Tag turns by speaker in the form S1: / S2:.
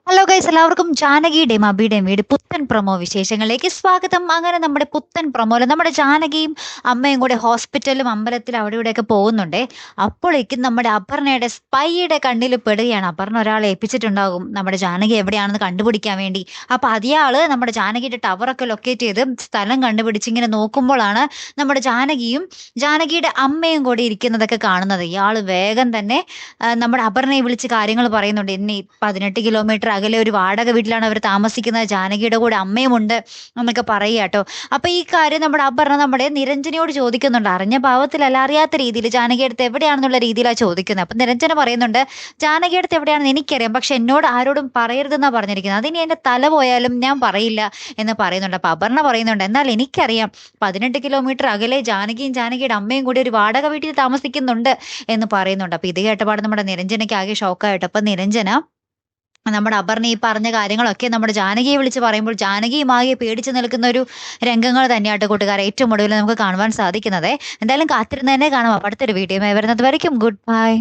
S1: Hello guys, എല്ലാവർക്കും ജാനകിയുടെയും അബിയുടെയും വീട് പുത്തൻ പ്രൊമോ വിശേഷങ്ങളിലേക്ക് സ്വാഗതം. അങ്ങനെ നമ്മുടെ പുത്തൻ പ്രൊമോയിൽ നമ്മുടെ ജാനകിയും അമ്മയും കൂടെ ഹോസ്പിറ്റലിലും അമ്പലത്തിലും അവിടെ ഇവിടെയൊക്കെ പോകുന്നുണ്ടേ. അപ്പോഴേക്കും നമ്മുടെ അപർണയുടെ സ്പൈയുടെ കണ്ണിൽ പെടുകയാണ്. അപർണ ഒരാളെ ഏൽപ്പിച്ചിട്ടുണ്ടാകും നമ്മുടെ ജാനകി എവിടെയാണെന്ന് കണ്ടുപിടിക്കാൻ വേണ്ടി. അപ്പൊ അതിയാള് നമ്മുടെ ജാനകിയുടെ ടവറൊക്കെ ലൊക്കേറ്റ് ചെയ്ത് സ്ഥലം കണ്ടുപിടിച്ച് ഇങ്ങനെ നോക്കുമ്പോഴാണ് നമ്മുടെ ജാനകിയുടെ അമ്മയും കൂടി ഇരിക്കുന്നതൊക്കെ കാണുന്നത്. ഇയാള് വേഗം തന്നെ നമ്മുടെ അപർണയെ വിളിച്ച് കാര്യങ്ങൾ പറയുന്നുണ്ട്. എന്നെ 18 കിലോമീറ്റർ അകലെ ഒരു വാടക വീട്ടിലാണ് അവർ താമസിക്കുന്നത്. ജാനകിയുടെ കൂടെ അമ്മയുമുണ്ട് എന്നൊക്കെ പറയുക കേട്ടോ. അപ്പൊ ഈ കാര്യം നമ്മുടെ അപർണ നമ്മുടെ നിരഞ്ജനയോട് ചോദിക്കുന്നുണ്ട്. അറിഞ്ഞ ഭാവത്തിലല്ല, അറിയാത്ത രീതിയിൽ ജാനകി അടുത്ത് എവിടെയാണെന്നുള്ള രീതിയിലാണ് ചോദിക്കുന്നത്. അപ്പൊ നിരഞ്ജന പറയുന്നുണ്ട്, ജാനകി അടുത്ത് എവിടെയാണെന്ന് എനിക്കറിയാം, പക്ഷെ എന്നോട് ആരോടും പറയരുതെന്നാ പറഞ്ഞിരിക്കുന്നത്. അതിനി എന്റെ തല പോയാലും ഞാൻ പറയില്ല എന്ന് പറയുന്നുണ്ട്. അപ്പൊ അപർണ പറയുന്നുണ്ട്, എന്നാൽ എനിക്കറിയാം 18 കിലോമീറ്റർ അകലെ ജാനകിയുടെ അമ്മയും കൂടി ഒരു വാടക വീട്ടിൽ താമസിക്കുന്നുണ്ട് എന്ന് പറയുന്നുണ്ട്. അപ്പൊ ഇത് കേട്ടപാട് നമ്മുടെ നിരഞ്ജനയ്ക്ക് ആകെ ഷോക്കായിട്ട്. അപ്പൊ നിരഞ്ജന നമ്മുടെ അപർണ ഈ പറഞ്ഞ കാര്യങ്ങളൊക്കെ നമ്മുടെ ജാനകിയെ വിളിച്ച് പറയുമ്പോൾ ജാനകിയും ആകെ പേടിച്ച് നിൽക്കുന്ന ഒരു രംഗങ്ങൾ തന്നെയായിട്ട് കൂട്ടുകാരെ ഏറ്റവും ഒടുവിൽ നമുക്ക് കാണുവാൻ സാധിക്കുന്നത്. എന്തായാലും കാത്തിരുന്ന് തന്നെ കാണാം. അടുത്തൊരു വീഡിയോ വരുന്നത് വരയ്ക്കും ഗുഡ് ബൈ.